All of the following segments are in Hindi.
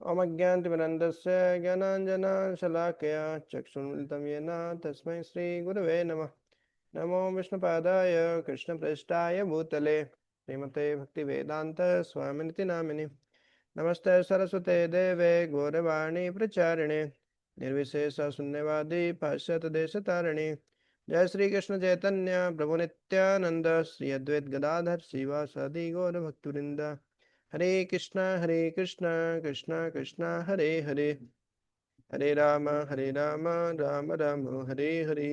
ओमज्ञानतिमिरन्दस्य ज्ञानाञ्जनशलाकया चक्षुरुन्मिलितं येन तस्मै श्रीगुरवे नमः। नमो विष्णुपादाय कृष्णप्रेष्ठाय भूतले श्रीमते भक्तिवेदान्त स्वामिनिति नामिनि। नमस्ते सरस्वते देवे गौरवाणी प्रचारिणे निर्विशेष शून्यवादी पाश्चात्यदेशतारिणे। जय श्री कृष्ण चैतन्य प्रभु नित्यानंद श्री अद्वैत गदाधर श्रीवासादि गौर भक्तवृंद। हरे कृष्णा कृष्णा कृष्णा हरे हरे, हरे राम राम राम हरे हरे।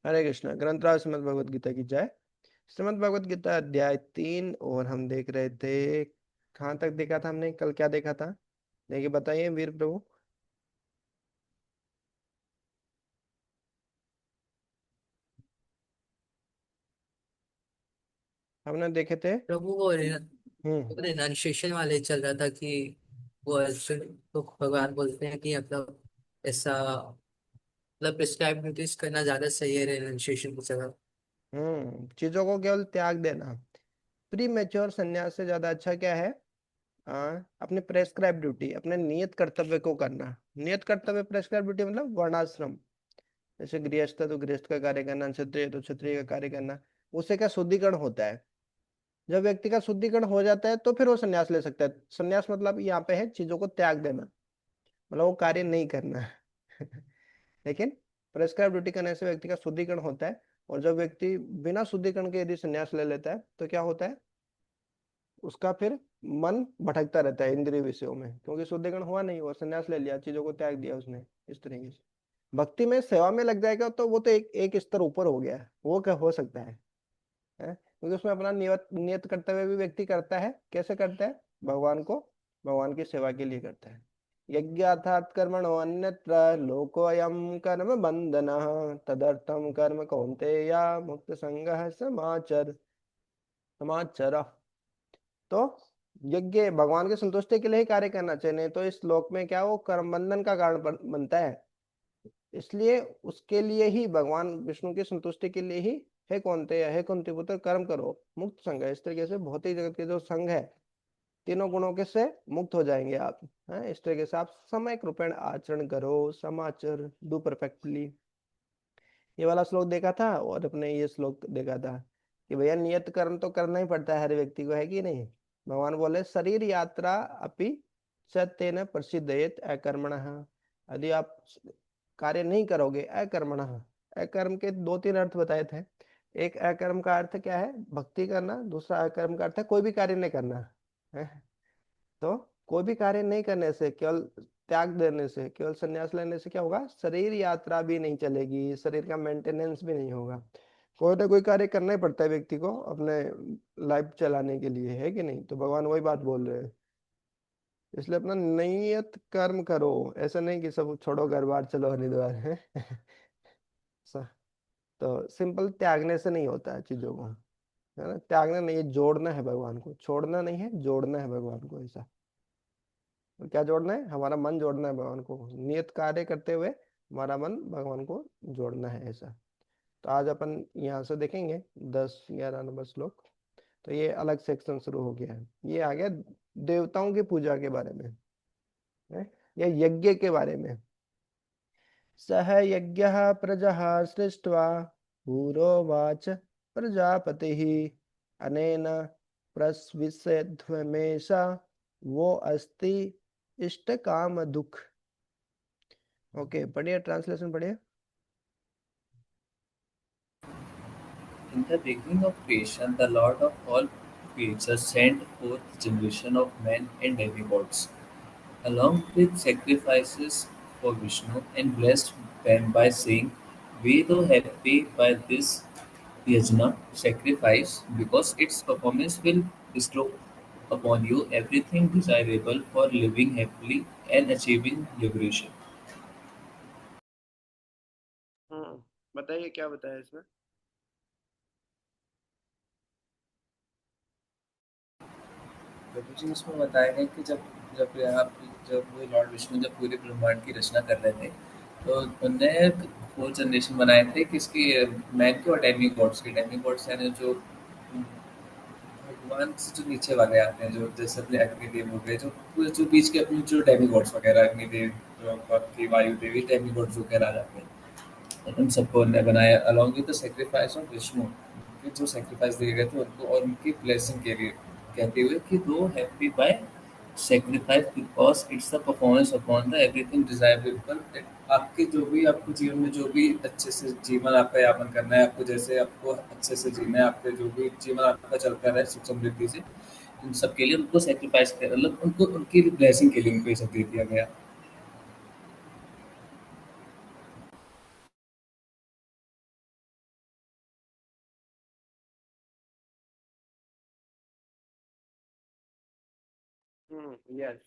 हरे कृष्णा। ग्रंथराज श्रीमद् भगवद गीता की जय। श्रीमद् भगवद गीता अध्याय 3 और हम देख रहे थे, कहाँ तक देखा था हमने, कल क्या देखा था? देखिए बताइए वीर प्रभु। हमने देखे थे। प्रभु वो हम्म। रिनाउंसिएशन वाले चल रहा था कि वो अर्जुन तो भगवान बोलते हैं कि मतलब ऐसा मतलब प्रिस्क्राइब ड्यूटीज करना ज्यादा सही है रिनाउंसिएशन की जगह। चीजों को केवल त्याग देना। प्री मेच्योर संन्यास से ज्यादा अच्छा क्या है? अपने प्रेस्क्राइब ड्यूटी, अपने नियत कर्तव्य को करना। नियत कर्तव्य प्रेस्क्राइब ड्यूटी मतलब वर्णाश्रम। जैसे गृहस्थ है तो गृहस्थ का कार्य करना, क्षत्रिय तो क्षत्रिय का कार्य करना। उससे क्या शुद्धिकरण होता है। जब व्यक्ति का शुद्धिकरण हो जाता है तो फिर वो संन्यास ले सकता है। संन्यास मतलब यहाँ पे है चीजों को त्याग देना, मतलब वो कार्य नहीं करना है। लेकिन प्रेस्क्राइब ड्यूटी करने से व्यक्ति का शुद्धिकरण होता है। और जब व्यक्ति बिना शुद्धिकरण के यदि संन्यास ले लेता है तो क्या होता है? उसका फिर मन भटकता रहता है इंद्रिय विषयों में, क्योंकि शुद्धिकरण हुआ नहीं, वो संन्यास ले लिया, चीजों को त्याग दिया उसने। इस तरीके से भक्ति में सेवा में लग जाएगा तो वो तो एक स्तर ऊपर हो गया है। वो क्या हो सकता है? क्योंकि उसमें अपना नियत नियत कर्तव्य भी व्यक्ति करता है। कैसे करता है? भगवान की सेवा के लिए करता है। यज्ञार्थात् कर्मणो अन्यत्र लोकोऽयं कर्म बंधनः तदर्थं कर्म कौन्तेय मुक्त संगः समाचर। तो यज्ञ भगवान की संतुष्टि के लिए ही कार्य करना चाहिए, नहीं तो इस श्लोक में क्या वो कर्म बंधन का कारण बनता है। इसलिए उसके लिए ही, भगवान विष्णु की संतुष्टि के लिए ही, हे कुंती पुत्र कर्म करो मुक्त संग है। इस तरीके से भौतिक जगत के जो संग है, तीनों गुणों के से मुक्त हो जाएंगे आप। इस तरीके से आप समयक रूपेण आचरण करो, समाचर डू परफेक्टली। ये वाला श्लोक देखा था और अपने ये श्लोक देखा था कि भैया नियत कर्म तो करना ही पड़ता है हर व्यक्ति को, है कि नहीं? भगवान बोले शरीर यात्रा अपि च तेन प्रसिद्धयेत अकर्मणः। यदि आप कार्य नहीं करोगे अकर्मणः, अकर्म के दो तीन अर्थ बताए थे। एक अकर्म का अर्थ क्या है? भक्ति करना। दूसरा अकर्म का अर्थ है कोई भी कार्य नहीं करना है। तो कोई भी कार्य नहीं करने से, केवल त्याग देने से, केवल संन्यास लेने से क्या होगा? शरीर यात्रा भी नहीं चलेगी, शरीर का मेंटेनेंस भी नहीं होगा। कोई ना कोई कार्य करना ही पड़ता है व्यक्ति को अपने लाइफ चलाने के लिए, है कि नहीं? तो भगवान वही बात बोल रहे हैं। इसलिए अपना नियत कर्म करो। ऐसा नहीं कि सब छोड़ो घर बार चलो हरिद्वार है। तो सिंपल त्यागने से नहीं होता है चीजों को, है ना? त्यागना नहीं है, जोड़ना है भगवान को। छोड़ना नहीं है, जोड़ना है भगवान को। ऐसा तो क्या जोड़ना है? हमारा मन जोड़ना है भगवान को। नियत कार्य करते हुए हमारा मन भगवान को जोड़ना है, ऐसा। तो आज अपन यहाँ से देखेंगे 10-11 नंबर श्लोक। तो ये अलग सेक्शन शुरू हो गया है। ये आ गया देवताओं की पूजा के बारे में, है? या यज्ञ के बारे में। सह यज्ञ प्रजा सृष्ट्वा पुरोवाच प्रजापति अनेन प्रस्विष्यध्वमेशा वो अस्ति इष्ट काम दुख। ओके, पढ़िए, ट्रांसलेशन पढ़िए। In the beginning of creation, the Lord of all creatures sent forth generation of men and demigods, along with sacrifices for Vishnu, and blessed them by saying, "Be thou happy by this yajna sacrifice, because its performance will bestow upon you everything desirable for living happily and achieving liberation." बताइए क्या बताया इसमें? प्रभु जी उसमें बताया गया कि जब जब यहाँ जब वो लॉर्ड विष्णु जब पूरे ब्रह्मांड की रचना कर रहे थे, तो उनने 4 जनरेशन बनाए थे किसकी, मैन के और डेमी गॉड्स के। डेमी गॉड्स यानी जो भगवान से जो नीचे वाले आते हैं, जो जैसे अपने अग्निदेव हो गए, जो बीच के अपने जो डेमीगॉड्स वगैरह, अग्निदेव, की वायु देवी, डेमीगॉड्स जो कहला जाते हैं, उन सबको उन्होंने बनाया along with the sacrifice of Vishnu, कि जो सैक्रिफाइस दिए गए थे उनको, और उनकी ब्लेसिंग के लिए, कहते हुए कि दो happy by sacrifice because it's the performance upon the everything desirable. आपके जो भी, आपको जीवन में जो भी अच्छे से जीवन आपका यापन करना है, आपको जैसे आपको अच्छे से जीना है, आपके जो भी जीवन आपका चलता रहे सुख समृद्धि से, उन सब के लिए उनको सैक्रिफाइस कर, मतलब उनको उनकी ब्लेसिंग के लिए उनको ये सब दे दिया गया। यस।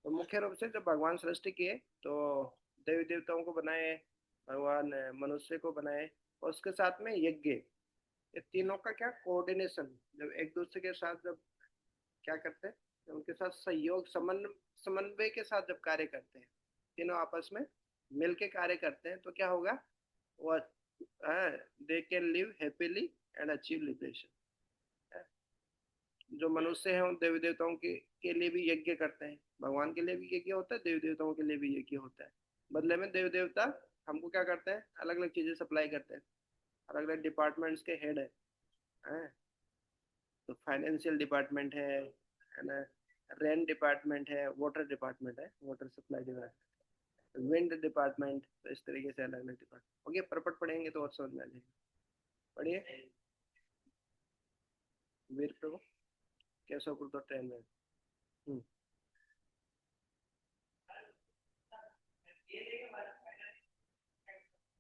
तो मुख्य रूप से जब भगवान सृष्टि किए तो देवी देवताओं को बनाए, भगवान मनुष्य को बनाए, और उसके साथ में यज्ञ, ये तीनों का क्या कोऑर्डिनेशन, जब एक दूसरे के साथ जब क्या करते हैं, जब उनके साथ सहयोग समन्वय के साथ जब कार्य करते हैं, तीनों आपस में मिल के कार्य करते हैं, तो क्या होगा, वो they can live happily and achieve liberation. जो मनुष्य हैं उन देवी देवताओं के लिए भी यज्ञ करते हैं, भगवान के लिए भी यज्ञ होता है, देवी देवताओं के लिए भी यज्ञ होता है। बदले में देवी देवता हमको क्या करते हैं, अलग अलग चीजें सप्लाई करते हैं, अलग अलग डिपार्टमेंट्स के हेड है। तो फाइनेंशियल डिपार्टमेंट है ना, रेंट डिपार्टमेंट है, वाटर डिपार्टमेंट है, water supply department, wind department, तो इस तरीके से अलग अलग डिपार्टमेंट। ओके, परपट पढ़ेंगे तो और समझ में आ जाएगा। पढ़िए वीर प्रभु, केशव तो ट्रेन में।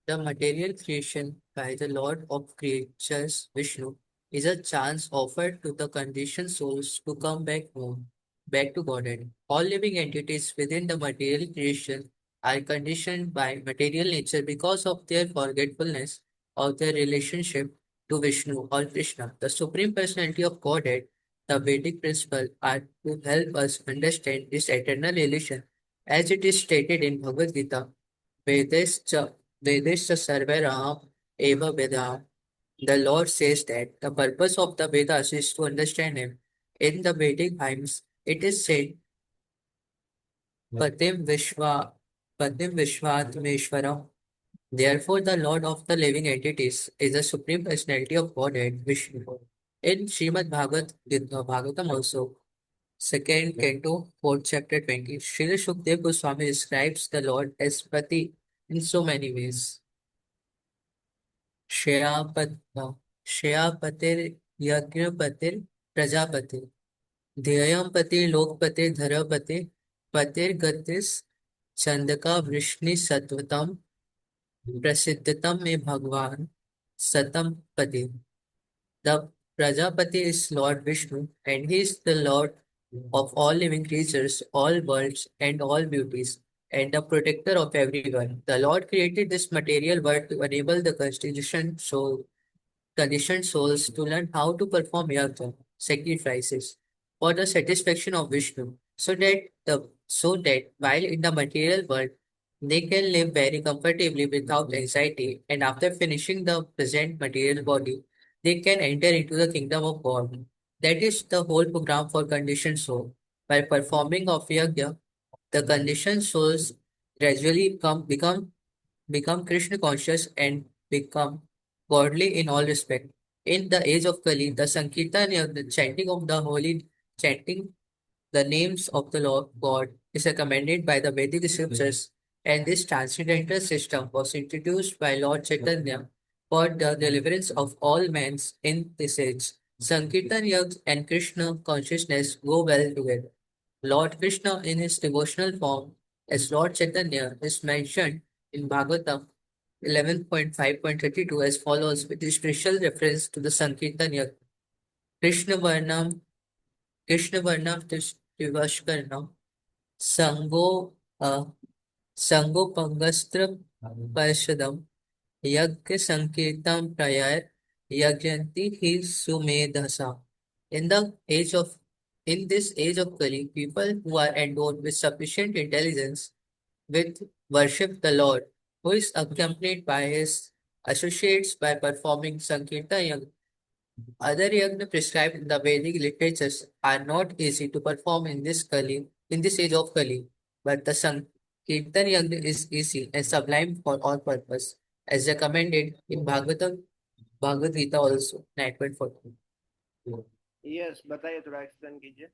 The material creation by the Lord of Creatures, Vishnu, is a chance offered to the conditioned souls to come back home, back to Godhead. All living entities within the material creation are conditioned by material nature because of their forgetfulness of their relationship to Vishnu or Krishna, the Supreme Personality of Godhead. The Vedic principle are to help us understand this eternal relation as it is stated in Bhagavad Gita. Vedescha Vedescha Sarvaraham Eva Vedam. The Lord says that the purpose of the Vedas is to understand Him. In the Vedic hymns, it is said, Patim Vishwatmeshwaram. Therefore, the Lord of the living entities is the Supreme Personality of Godhead, Vishnu. In Srimad Bhagavatam also, second canto, fourth chapter 20, Srila Shukdev Goswami describes the Lord as Pati in so many ways. Shreyapat, Shreyapatir Yajnapatir Prajapati Dhyayam Pati Lokpati Dharapati Patir Gatis Chandaka Vrishni Satvatam Prasiddhatam Me Bhagwan Satam Pati. The Prajapati is Lord Vishnu and he is the Lord of all living creatures, all worlds and all beauties and the protector of everyone. The Lord created this material world to enable the conditioned souls to learn how to perform yajna, sacrifices, for the satisfaction of Vishnu, so that while in the material world they can live very comfortably without anxiety, and after finishing the present material body, they can enter into the kingdom of God. That is the whole program for conditioned soul. By performing of yajna, the conditioned souls gradually become Krishna conscious and become godly in all respect. In the age of Kali, the Sankirtan, the chanting of the holy, chanting the names of the Lord God is recommended by the Vedic scriptures, and this transcendental system was introduced by Lord Chaitanya for the deliverance of all men in this age. Sankirtan Yag and Krishna consciousness go well together. Lord Krishna, in his devotional form as Lord Chaitanya, is mentioned in Bhagavatam 11.5.32 as follows, with a special reference to the Sankirtan Yag. Krishna Varnam Krishna Varnam Tivashkarnam Sango Sango Pangastra Parshadam Yagya Sankirtam Prayar Yagyanti Hi Sumedhasa. In the age of in this age of Kali, people who are endowed with sufficient intelligence with worship the Lord, who is accompanied by his associates by performing Sankirtan Other yagna prescribed in the Vedic literatures are not easy to perform in this age of Kali, but the Sankirtan yagna is easy and sublime for all purpose, as recommended in Bhagavad Gita also, 9.14. Yes, बताइए, थोड़ा एक्सप्लेन कीजिए।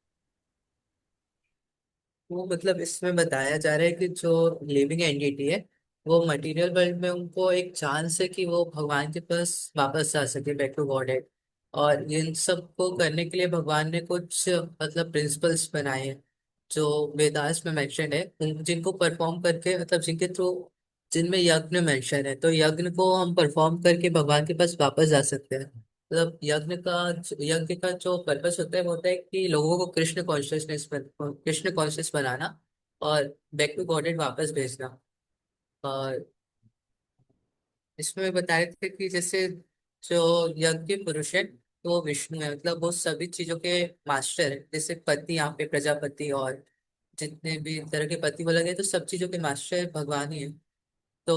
वो मतलब इसमें बताया जा रहा है कि जो लिविंग एंटिटी है वो मटेरियल वर्ल्ड में उनको एक चांस है कि वो भगवान के पास वापस आ सके, बैक टू गॉड है। और इन सब को करने के लिए भगवान ने कुछ मतलब प्रिंसिपल्स बनाए हैं जो वेदास में मेंशन है, जिनको परफॉर्म करके मतलब जिनके थ्रू जिनमें यज्ञ मेंशन है, तो यज्ञ को हम परफॉर्म करके भगवान के पास वापस जा सकते हैं। मतलब यज्ञ का जो पर्पस होता है वो होता है कि लोगों को कृष्ण कॉन्शियस बनाना और बैक टू गॉडेड वापस भेजना। और इसमें बताए थे कि जैसे जो यज्ञ पुरुष है तो वो विष्णु है, मतलब वो सभी चीजों के मास्टर है। जैसे पति यहाँ पे प्रजापति और जितने भी तरह के पति बोला गया तो सब चीजों के मास्टर भगवान ही है। तो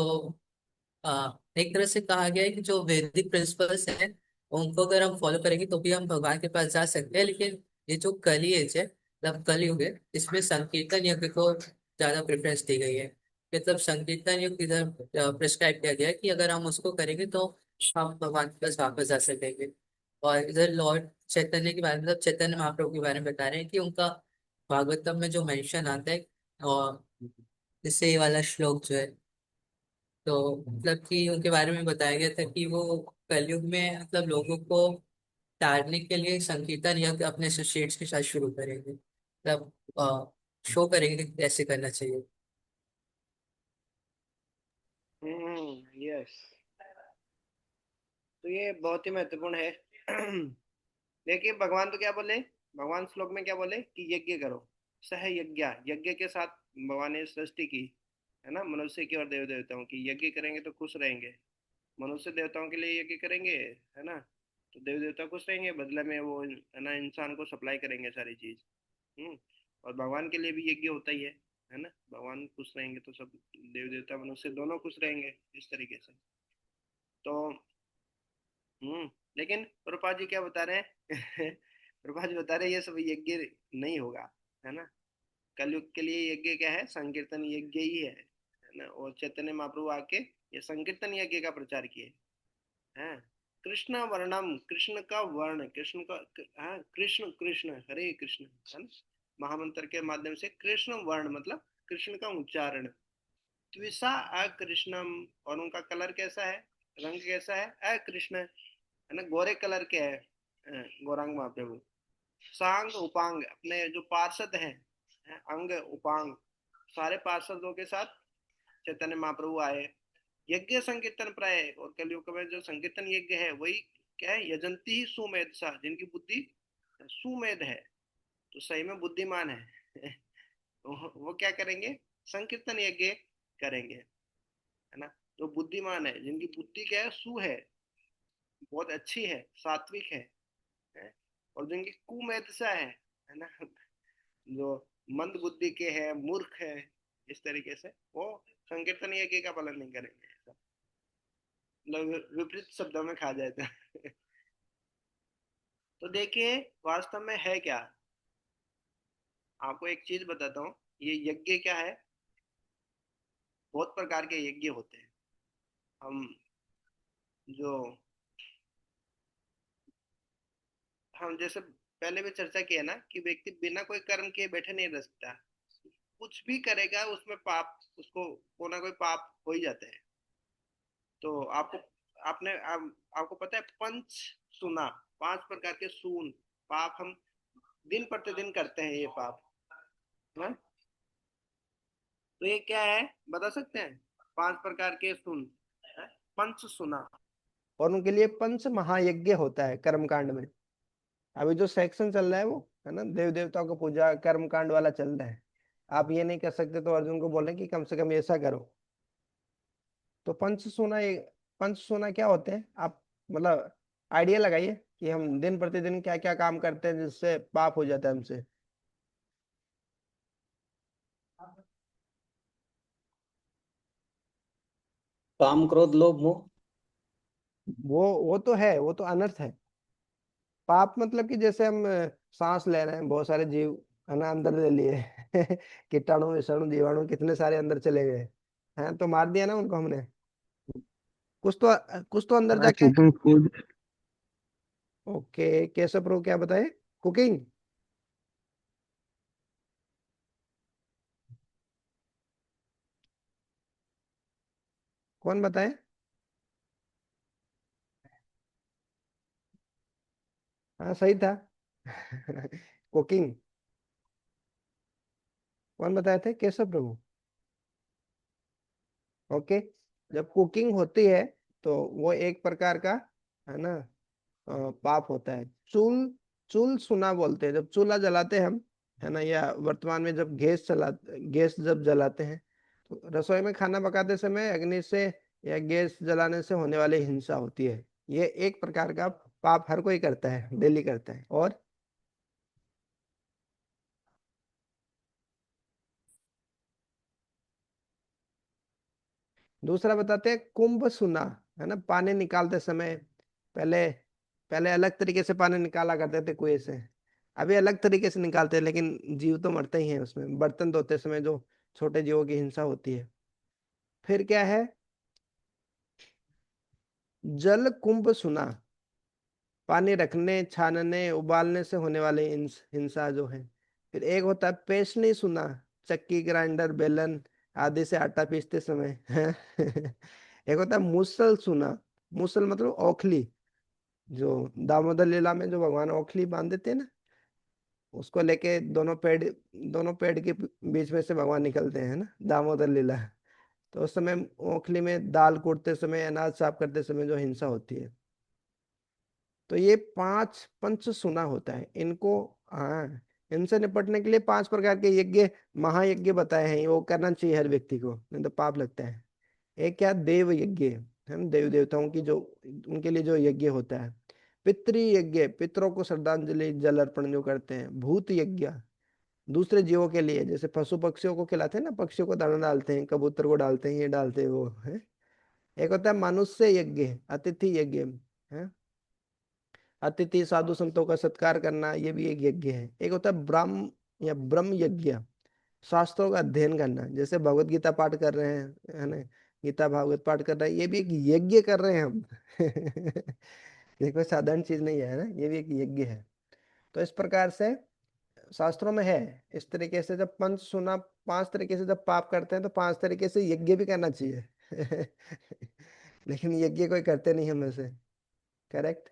एक तरह से कहा गया है कि जो वैदिक प्रिंसिपल्स हैं उनको अगर हम फॉलो करेंगे तो भी हम भगवान के पास जा सकते हैं। लेकिन ये जो कली एज है, मतलब कलयुग है, इसमें संकीर्तन यज्ञ को ज्यादा प्रेफरेंस दी गई है। मतलब संकीर्तन युग इधर प्रिस्क्राइब किया गया है कि अगर हम उसको करेंगे तो हम भगवान के पास वापस जा सकेंगे। और इधर लॉर्ड चैतन्य के बारे में, मतलब चैतन्य महाप्रभु के बारे में बता रहे हैं कि उनका भागवतम में जो मेंशन आता है, और इससे ये वाला श्लोक जो है, तो मतलब कि उनके बारे में बताया गया था कि वो कलयुग में मतलब लोगों को तारने के लिए संकीर्तन यज्ञ अपने एसोसिएट्स के साथ शुरू करेंगे, मतलब शो करेंगे कि कैसे करना चाहिए। यस, तो ये बहुत ही महत्वपूर्ण है। देखिए, भगवान तो क्या बोले, भगवान श्लोक में क्या बोले कि यज्ञ करो, सह यज्ञ, यज्ञ के साथ भगवान ने सृष्टि की, है ना, मनुष्य की और देव देवताओं की। यज्ञ करेंगे तो खुश रहेंगे, मनुष्य देवताओं के लिए यज्ञ करेंगे, है ना, तो देव देवता खुश रहेंगे, बदले में वो, है ना, इंसान को सप्लाई करेंगे सारी चीज। हम्म। और भगवान के लिए भी यज्ञ होता ही है ना, भगवान खुश रहेंगे तो सब देव देवता मनुष्य दोनों खुश रहेंगे, इस तरीके से। तो लेकिन प्रभुपाद जी क्या बता रहे हैं? प्रभुपाद जी बता रहे हैं ये सब यज्ञ नहीं होगा, है ना। कलयुग के लिए यज्ञ क्या है, संकीर्तन यज्ञ ही है ना। और चैतन्य महाप्रभु आके ये संकीर्तन यज्ञ का प्रचार किए हैं। कृष्ण वर्णम, कृष्ण का वर्ण, कृष्ण का, हाँ, कृष्ण कृष्ण हरे कृष्ण, है ना, महामंत्र के माध्यम से कृष्ण वर्ण मतलब कृष्ण का उच्चारण। त्विषा अकृष्णम, और उनका कलर कैसा है, रंग कैसा है, अकृष्ण, है ना, गोरे कलर के है, गौरांग महाप्रभु। सांग उपांग, अपने जो पार्षद हैं, अंग उपांग, सारे पार्षदों के साथ चैतन्य महाप्रभु आए। यज्ञ संकीर्तन प्राय, और कलयुग में जो संकीर्तन यज्ञ है वही क्या है, यजंती ही सुमेध सा, जिनकी बुद्धि सुमेध है, तो सही में बुद्धिमान है। वो क्या करेंगे, संकीर्तन यज्ञ करेंगे, है ना। जो बुद्धिमान है, जिनकी बुद्धि क्या है, सु है, बहुत अच्छी है, सात्विक है? और जिनकी कुमेधसा है ना, जो मंद बुद्धि के हैं, मूर्ख है, इस तरीके से वो संकीर्तन यज्ञ का पालन नहीं करेंगे, ऐसा मतलब विपरीत शब्दों में खा जाए तो। तो देखिए, वास्तव में है क्या, आपको एक चीज बताता हूँ। ये यज्ञ क्या है, बहुत प्रकार के यज्ञ होते हैं। हम जो हम जैसे पहले भी चर्चा किया ना कि व्यक्ति बिना कोई कर्म किए बैठे नहीं रह सकता, कुछ भी करेगा उसमें पाप, उसको कोई ना कोई पाप हो ही जाते हैं। तो आपको पता है पंच सुना, 5 प्रकार के सून पाप हम दिन प्रतिदिन करते हैं, ये पाप है। तो ये क्या है, बता सकते हैं? 5 प्रकार के सुन है? पंच सुना, और उनके लिए पंच महायज्ञ होता है कर्म कांड में। अभी जो सेक्शन चल रहा है वो, है ना, देव देवताओं को पूजा कर्म कांड वाला चल रहा है। आप ये नहीं कर सकते तो अर्जुन को बोले कि कम से कम ऐसा करो। तो पंच सोना क्या होते हैं, आप मतलब आइडिया लगाइए कि हम दिन प्रतिदिन क्या क्या काम करते हैं जिससे पाप हो जाता है हमसे। काम क्रोध लोभ मोह। वो तो है, वो तो अनर्थ है। पाप मतलब कि जैसे हम सांस ले रहे हैं, बहुत सारे जीव है ना अंदर ले लिए कीटाणु विषाणु जीवाणु कितने सारे अंदर चले गए हैं, तो मार दिया ना उनको हमने। कुछ तो अंदर हाँ, जाके। Cooking food. ओके, कैसे प्रो क्या बताए? कुकिंग। कौन बताए? हाँ सही था। कुकिंग। कौन बताए थे? केशव प्रभु। ओके। जब कुकिंग होती है तो वो एक प्रकार का है ना पाप होता है। चूल, चूल सुना बोलते हैं जब चूल्हा जलाते हैं हम, है ना, या वर्तमान में जब गैस जब जलाते हैं, तो रसोई में खाना पकाते समय अग्नि से या गैस जलाने से होने वाली हिंसा होती है। ये एक प्रकार का पाप हर कोई करता है, डेली करता है। और दूसरा बताते हैं कुंभ सुना, है ना, पानी निकालते समय। पहले पहले अलग तरीके से पानी निकाला करते थे कुएं से, अभी अलग तरीके से निकालते हैं, लेकिन जीव तो मरते ही हैं उसमें, बर्तन धोते समय जो छोटे जीवों की हिंसा होती है। फिर क्या है? जल कुंभ सुना, पानी रखने छानने उबालने से होने वाली हिंसा जो है। फिर एक होता है पेशनी सुना, चक्की ग्राइंडर बेलन आदि से आटा पीसते समय। एक होता है मुसल सुना, मुसल मतलब ओखली, जो दामोदर लीला में जो भगवान ओखली बांध देते हैं ना, उसको लेके दोनों पेड़ के बीच में से भगवान निकलते हैं ना, दामोदर लीला। तो उस समय ओखली में दाल कूटते समय अनाज साफ करते समय जो हिंसा होती है। तो ये पांच पंच सुना होता है इनको। हाँ, इनसे निपटने के लिए पांच प्रकार के यज्ञ, महायज्ञ बताए हैं, वो करना चाहिए हर व्यक्ति को, नहीं तो पाप लगता है। एक क्या, देव यज्ञ है ना, देव देवताओं की जो, उनके लिए जो यज्ञ होता है। पितृ यज्ञ, पितरों को श्रद्धांजलि जल अर्पण जो करते हैं। भूत यज्ञ, दूसरे जीवों के लिए, जैसे पशु पक्षियों को खिलाते हैं ना, पक्षियों को दाना डालते हैं, कबूतर को डालते हैं, ये डालते हैं वो है। एक होता है मनुष्य यज्ञ, अतिथि यज्ञ है, अतिथि साधु संतों का सत्कार करना, ये भी एक यज्ञ है। एक होता है ब्रह्म या ब्रह्म यज्ञ, शास्त्रों का अध्ययन करना, जैसे भगवत गीता पाठ कर रहे हैं, है ना, गीता भागवत पाठ कर रहे हैं, ये भी एक यज्ञ कर रहे हैं हम। ये कोई साधारण चीज नहीं है ना, ये भी एक यज्ञ है। तो इस प्रकार से शास्त्रों में है। इस तरीके से जब पंच सुना, पांच तरीके से जब पाप करते हैं तो पांच तरीके से यज्ञ भी करना चाहिए। लेकिन यज्ञ कोई करते नहीं हम में से। करेक्ट।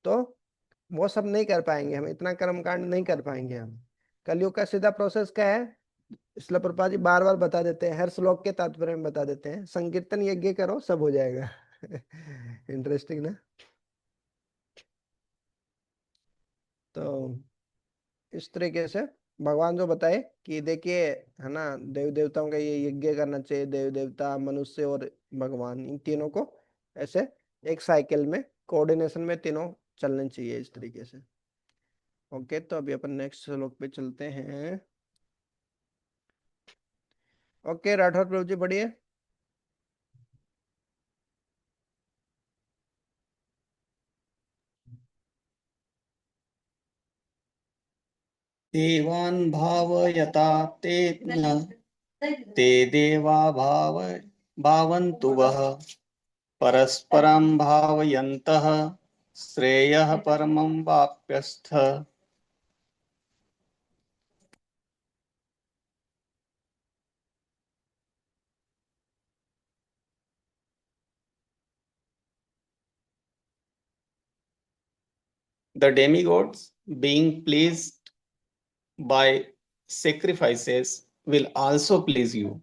तो वो सब नहीं कर पाएंगे हम, इतना कर्मकांड नहीं कर पाएंगे हम। कलयुग का सीधा प्रोसेस क्या है, इसलिए प्रभुपाद जी बार बार बता देते हैं, हर श्लोक के तात्पर्य में बता देते हैं, संकीर्तन यज्ञ करो सब हो जाएगा। इंटरेस्टिंग ना। तो इस तरीके से भगवान जो बताए कि देखिए, है ना, देव देवताओं का ये यज्ञ करना चाहिए, देव देवता मनुष्य और भगवान, इन तीनों को ऐसे एक साइकिल में कोऑर्डिनेशन में तीनों चलने चाहिए इस तरीके से। ओके, तो अभी अपन नेक्स्ट श्लोक पे चलते हैं। ओके राठौर प्रभु जी बढ़िए। देवान् भावयता ते न ते देवा भावन्तु वः परस्परं भावयन्तः श्रेयः परमं वाप्यस्थ। The demigods, being pleased by sacrifices, will also please you,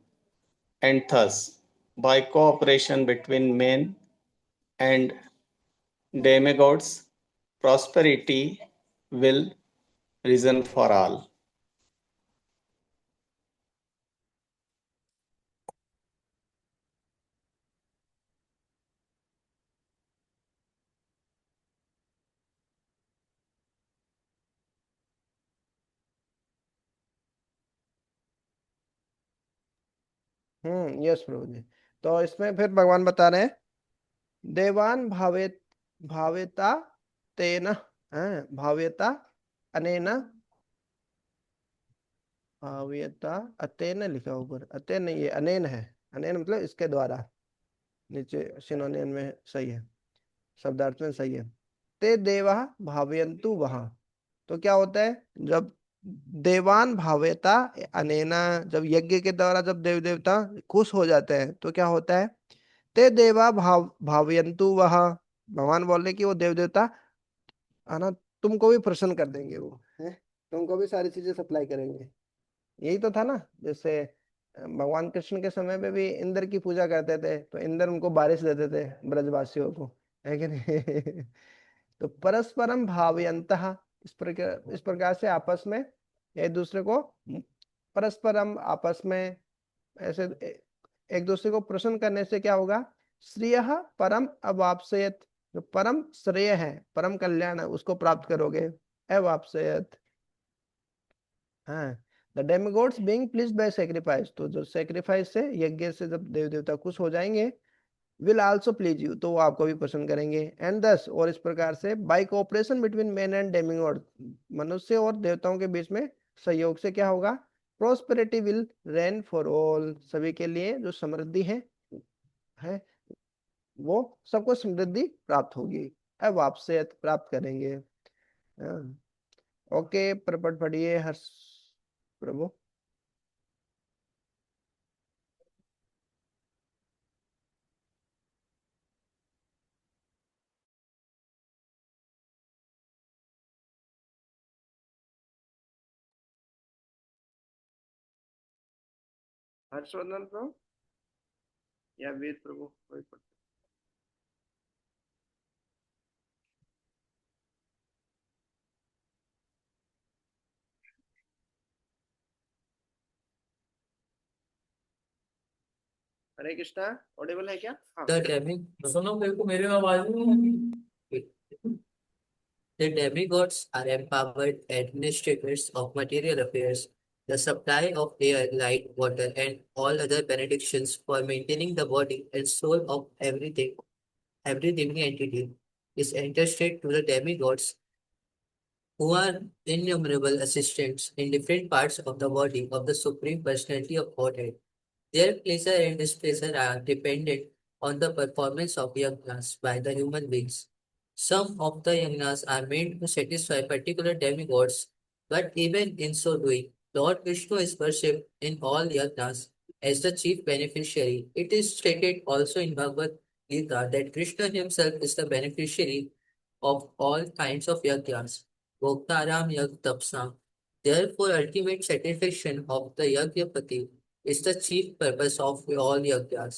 and thus, by cooperation between men and demigods, prosperity will reason for all. Yes Prabhu ji. तो इसमें फिर भगवान बता रहे हैं, देवान भावेता अतेन, भाव्यता अनेन, भाव्यता अतेन लिखा ऊपर, अतेन नहीं, ये अनेन है, अनेन मतलब इसके द्वारा, नीचे सिनोनियम में सही है, शब्दार्थ में सही है। ते देवा भावयन्तु वहां, तो क्या होता है, जब देवान भाव्यता अनेना, जब यज्ञ के द्वारा जब देव देवता खुश हो जाते हैं तो क्या होता है, ते देवा भावयन्तु वहां, भगवान बोल रहे कि वो देव देवता है ना, तुमको भी प्रसन्न कर देंगे, वो है, तुमको भी सारी चीजें सप्लाई करेंगे। यही तो था ना, जैसे भगवान कृष्ण के समय में भी इंद्र की पूजा करते थे तो इंद्र उनको बारिश देते थे ब्रजवासियों को, है कि नहीं। तो परस्परम भावयन्तः, इस प्रकार से आपस में एक दूसरे को, परस्परम आपस में ऐसे एक दूसरे को प्रसन्न करने से क्या होगा, श्रेय परम अवाप्स्यत, जो परम श्रेय है, परम कल्याण है, उसको प्राप्त करोगे, अवाप्स्यत। हाँ, the demigods being pleased by sacrifice, तो जो सेक्रीफाइस से, यज्ञ से जब देव देवता खुश हो जाएंगे, विल आल्सो प्लीज यू, तो वो आपको भी पसंद करेंगे। एंड दस, और इस प्रकार से, by cooperation between man and demigod, मनुष्य और देवताओं के बीच में सहयोग से क्या होगा, prosperity will rain for all, सभी के लिए जो समृद्धि है वो सबको समृद्धि प्राप्त होगी, अब आपसे प्राप्त करेंगे। हाँ, ओके, प्रपट पढ़िए हर्ष प्रभु। हर्षवर्धन प्रभु या वेद प्रभु, कोई हरे कृष्णा, ऑडिबल है क्या? हाँ। The demi सुनो मेरे को, मेरे में आवाज नहीं आ रही। The demigods are empowered administrators of material affairs, the supply of air, light, water, and all other benedictions for maintaining the body and soul of every living entity is entrusted to the demigods, who are innumerable assistants in different parts of the body of the Supreme Personality of Godhead. Their pleasure and displeasure are dependent on the performance of yajnas by the human beings. Some of the yajnas are meant to satisfy particular demigods, but even in so doing, Lord Vishnu is worshipped in all yajnas as the chief beneficiary. It is stated also in Bhagavad Gita that Krishna himself is the beneficiary of all kinds of yajnas. Bhoktaram yag tapsam. Therefore, ultimate satisfaction of the Yagyapati is the chief purpose of all yajnas.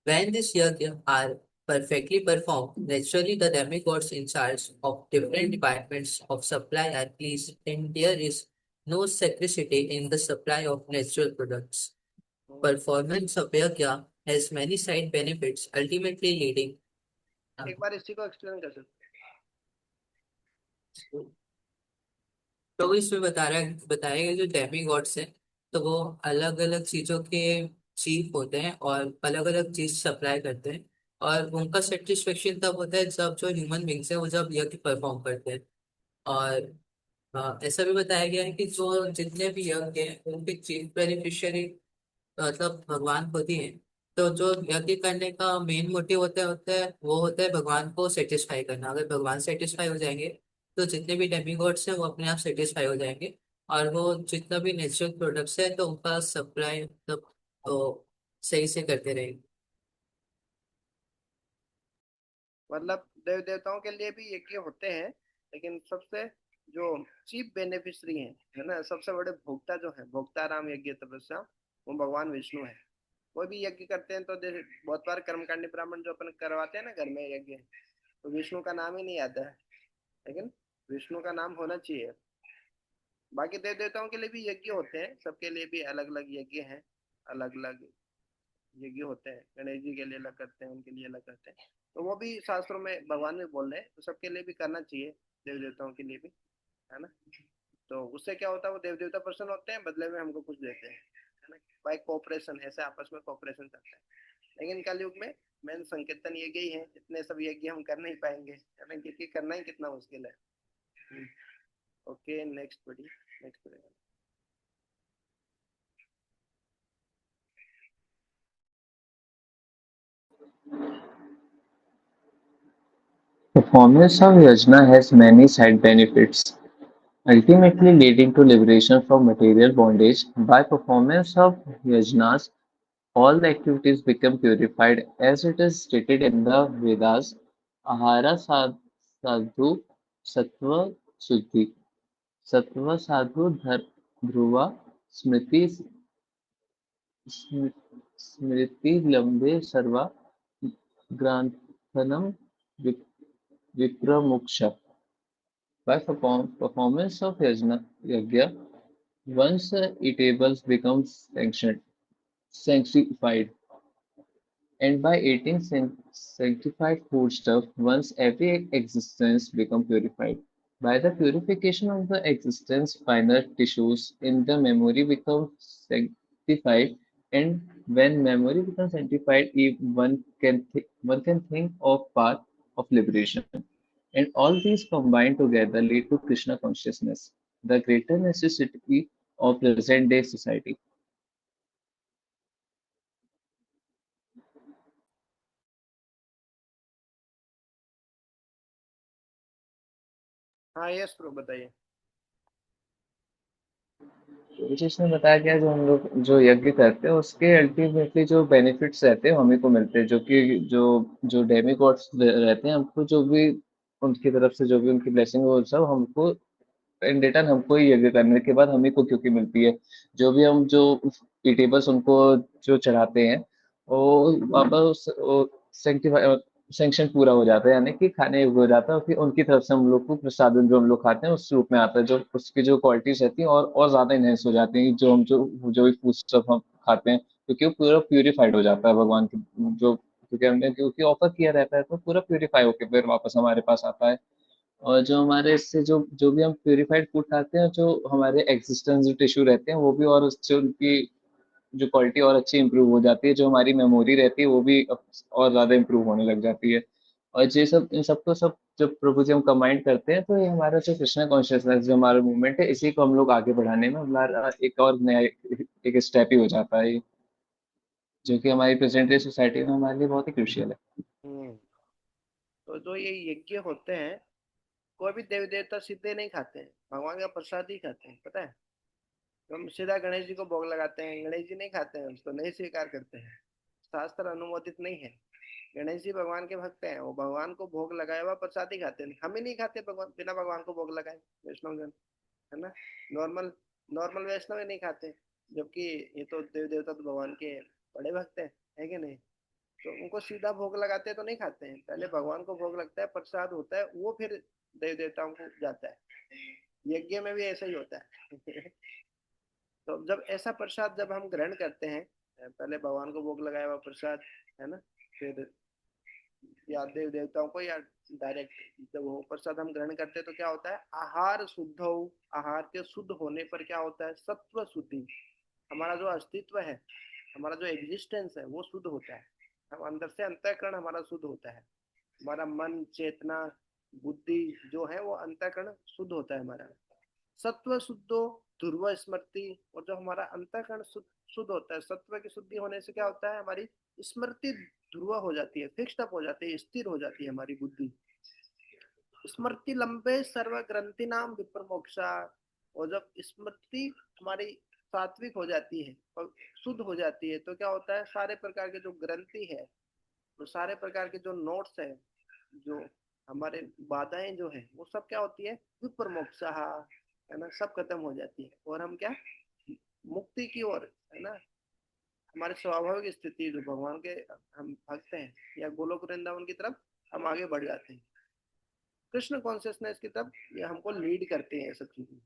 When these yajnas are perfectly performed, naturally the demigods in charge of different departments of supply are pleased, and there is no scarcity in the supply of natural products. Performance of yajna has many side benefits, ultimately leading. एक बार इसी को एक्सप्लेन कर सकते तो इसमें बताएगा जो डेमीगॉड्स हैं, तो वो अलग अलग चीजों के चीफ होते हैं और अलग अलग चीज सप्लाई करते हैं, और उनका सेटिस्फेक्शन तब होता है जब जो ह्यूमन बींग्स है वो जब यज्ञ परफॉर्म करते हैं। और ऐसा भी बताया गया है कि जो जितने भी यज्ञ हैं उनके चीफ बेनिफिशियरी मतलब भगवान खुद ही है। तो जो यज्ञ करने का मेन मोटिव होता है वो होता है भगवान को सेटिस्फाई करना। अगर भगवान सेटिस्फाई हो जाएंगे तो जितने भी डेमीगॉड्स हैं वो अपने आप सेटिस्फाई हो जाएंगे, और वो जितना भी नेचुरल प्रोडक्ट्स है तो उनका सप्लाई मतलब तो सही से करते रहेंगे। मतलब देव देवताओं के लिए भी यज्ञ होते हैं, लेकिन सबसे जो चीफ बेनिफिशियरी है ना, सबसे बड़े भोक्ता जो है, भोक्ता राम यज्ञ तपस्या, वो भगवान विष्णु है। कोई भी यज्ञ करते हैं तो जैसे बहुत बार कर्मकांडी ब्राह्मण जो अपन करवाते हैं ना घर में यज्ञ, तो विष्णु का नाम ही नहीं आता है, लेकिन विष्णु का नाम होना चाहिए। बाकी देव देवताओं के लिए भी यज्ञ होते हैं, सबके लिए भी अलग अलग यज्ञ हैं, अलग अलग यज्ञ होते हैं। गणेश जी के लिए अलग करते हैं, उनके लिए अलग करते हैं, तो वो भी शास्त्रों में भगवान भी बोल रहे हैं, तो सबके लिए भी करना चाहिए, देव देवताओं के लिए भी, है ना। तो उससे क्या होता है, वो देव देवता प्रसन्न होते हैं, बदले में हमको कुछ देते हैं, है ना, बाय कोऑपरेशन, ऐसे आपस में कोऑपरेशन करते हैं। लेकिन कलयुग में मेन संकीर्तन यज्ञ ही है, इतने सब यज्ञ हम कर नहीं पाएंगे, है ना, क्योंकि करना ही कितना मुश्किल है। ओके, नेक्स्ट पढ़िए, नेक्स्ट पढ़िए। Performance of yajna has many side benefits, ultimately leading to liberation from material bondage. By performance of yajnas, all the activities become purified, as it is stated in the Vedas. Ahara sadhu sattva suddhi. Sattva sadhu dhruva smriti smriti lambe sarva granthanam vipramoksha. By performance of yajna, once eatables become sanctified, and by eating sanctified foodstuff, once every existence become purified. By the purification of the existence, finer tissues in the memory become sanctified, and when memory becomes sanctified, one can think of path of liberation. And all these combined together lead to Krishna consciousness, the greater necessity of present day society. हाँ यस प्रो, बताइए। तो जिसने बताया गया, जो हम लोग जो यज्ञ करते हैं उसके अल्टीमेटली जो बेनिफिट्स रहते हैं हम ही को मिलते हैं, जो कि जो डेमी गॉड्स रहते हैं हमको जो भी उनकी तरफ से जो भी उनकी ब्लेसिंग वो सब हमको इन रिटर्न हमको ही यज्ञ करने के बाद हम ही को क्योंकि मिलती है। जो भी हम जो ईटेबल्स उनको जो चढ़ाते हैं वो वापस सेंक्टिफाई सैंक्शन पूरा हो जाता है, यानी कि खाने योग्य हो जाता है, और फिर उनकी तरफ से हम लोग को प्रसाद जो हम लोग खाते हैं उस रूप में आता है, जो उसकी जो क्वालिटीज रहती हैं और ज्यादा इनहेंस हो जाती हैं, जो भी फूड स्टफ हम खाते हैं, क्योंकि वो पूरा प्यूरिफाइड हो जाता है भगवान की जो, क्योंकि हमने क्योंकि ऑफर किया रहता है तो पूरा प्यूरिफाई होकर फिर वापस हमारे पास आता है। और जो हमारे इससे जो जो भी हम प्यूरिफाइड फूड खाते हैं, जो हमारे एग्जिस्टेंस जो टिश्यू रहते हैं वो भी और उससे उनकी जो क्वालिटी और अच्छी इंप्रूव हो जाती है, जो हमारी मेमोरी रहती है वो भी और ज़्यादा इंप्रूव होने लग जाती है। और ये सब इन सबको सब जब प्रभु जी हम कंबाइन करते हैं तो ये हमारा जो कृष्णा कॉन्शियसनेस जो हमारा मूवमेंट है इसी को हम लोग आगे बढ़ाने में हमारा एक और नया एक स्टेप ही हो जाता है ये, जो कि हमारी प्रेजेंट डे सोसाइटी में हमारे लिए बहुत ही क्रूशियल है। हम्म। तो जो ये यज्ञ होते हैं, कोई भी देवी देवता सीधे नहीं खाते हैं, भगवान का प्रसाद ही खाते हैं, पता है। तो हम सीधा गणेश जी को भोग लगाते हैं, गणेश जी नहीं खाते हैं, उसको नहीं स्वीकार करते हैं, शास्त्र अनुमोदित नहीं है। गणेश जी भगवान के भक्त हैं, वो भगवान को भोग लगाया हुआ प्रसाद ही खाते हैं, हम ही नहीं खाते भगवान बिना भगवान को भोग लगाए, वैष्णव जन, है ना। नॉर्मल नॉर्मल वैष्णव ही नहीं खाते, जबकि ये तो देव देवता तो भगवान के बड़े भक्त हैं, है कि नहीं। तो उनको सीधा भोग लगाते हैं तो नहीं खाते हैं, पहले भगवान को भोग लगता है, प्रसाद होता है, वो फिर देव देवताओं को जाता है। यज्ञ में भी ऐसा ही होता है। तो जब ऐसा प्रसाद जब हम ग्रहण करते हैं, पहले भगवान को भोग लगाया हुआ प्रसाद, है ना, फिर या देव देवताओं को या डायरेक्ट जब वो प्रसाद हम ग्रहण करते हैं तो क्या होता है, आहार शुद्ध हो, आहार के शुद्ध होने पर क्या होता है, सत्व शुद्धि, हमारा जो अस्तित्व है, हमारा जो एग्जिस्टेंस है वो शुद्ध होता है। हम अंदर से अंतःकरण हमारा शुद्ध होता है, हमारा मन चेतना बुद्धि जो है वो अंतःकरण शुद्ध होता है हमारा। सत्व शुद्धो ध्रुव स्मृति, और जो हमारा अंतःकरण शुद्ध होता है, सत्व की शुद्धि होने से क्या होता है, हमारी स्मृति ध्रुव हो जाती है, फिक्स्ड अप हो जाती है, स्थिर हो जाती है हमारी बुद्धि। स्मृति लंबे सर्व ग्रंथि नाम विप्रमोक्षा, और जब स्मृति हमारी सात्विक हो जाती है और शुद्ध हो जाती है तो क्या होता है, सारे प्रकार के जो ग्रंथि है, तो सारे प्रकार के जो नोट्स है, जो हमारे बाधाएं जो है वो सब क्या होती है, विप्रमोक्षा, है ना, सब खत्म हो जाती है, और हम क्या, मुक्ति की ओर, है ना, हमारे स्वाभाविक स्थिति जो भगवान के हम भक्त हैं या गोलोक वृंदावन की तरफ हम आगे बढ़ जाते हैं, कृष्ण कॉन्शियसनेस की तरफ ये हमको लीड करते हैं ये सब चीजें।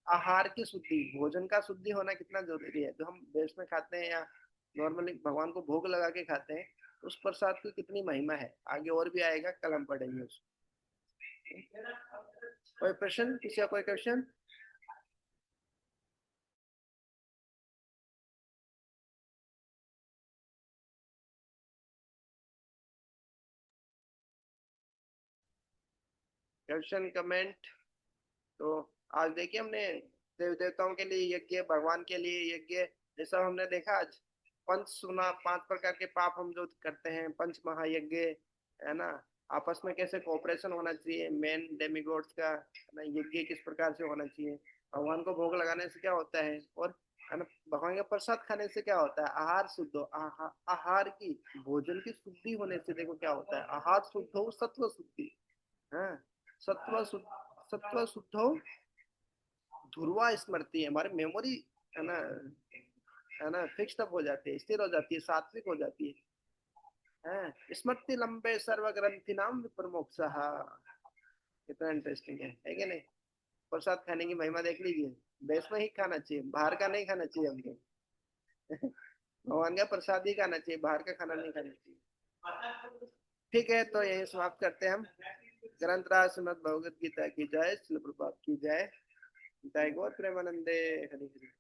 आहार की शुद्धि, भोजन का शुद्धि होना कितना जरूरी है, जो हम देश में खाते हैं या नॉर्मली भगवान को भोग लगा के खाते हैं, उस प्रसाद की कितनी महिमा है, आगे और भी आएगा, कल हम पढ़ेंगे उसको। कोई प्रश्न, किसी का कोई क्वेश्चन? Question comment. तो आज देखिए हमने देव देवताओं के लिए यज्ञ, भगवान के लिए यज्ञ, ये सब हमने देखा आज। पंच सुना, 5 प्रकार के पाप हम जो करते हैं, पंच महायज्ञ, है ना। आपस में कैसे कोऑपरेशन होना चाहिए मेन डेमिगॉड्स का, है ना। यज्ञ किस प्रकार से होना चाहिए, भगवान को भोग लगाने से क्या होता है, और है ना भगवान का प्रसाद खाने से क्या होता है, आहार शुद्ध हो, आहार की, भोजन की शुद्धि होने से देखो क्या होता है, आहार शुद्ध हो, सत्व शुद्धि, हाँ, सत्व शुद्ध, सत्व शुद्ध हो, ध्रुवा स्मृति, हमारी मेमोरी, है ना फिक्स्ड अप हो जाती है, स्थिर हो जाती है, सात्विक हो जाती है स्मृति लंबे सर्व ग्रंथि नाम विप्रमोक्ष। कितना इंटरेस्टिंग है कि नहीं। प्रसाद खाने की महिमा देख लीजिए, बेस में ही खाना चाहिए, बाहर का नहीं खाना चाहिए हमको। भगवान का प्रसाद ही खाना चाहिए, बाहर का खाना नहीं खाना चाहिए। ठीक है, तो यही समाप्त करते हैं हम। ग्रंथ राज श्रीमद् भगवद गीता की जय, श्रील प्रभुपाद की जय। जय गौर प्रेमानंदे, हरि हरि।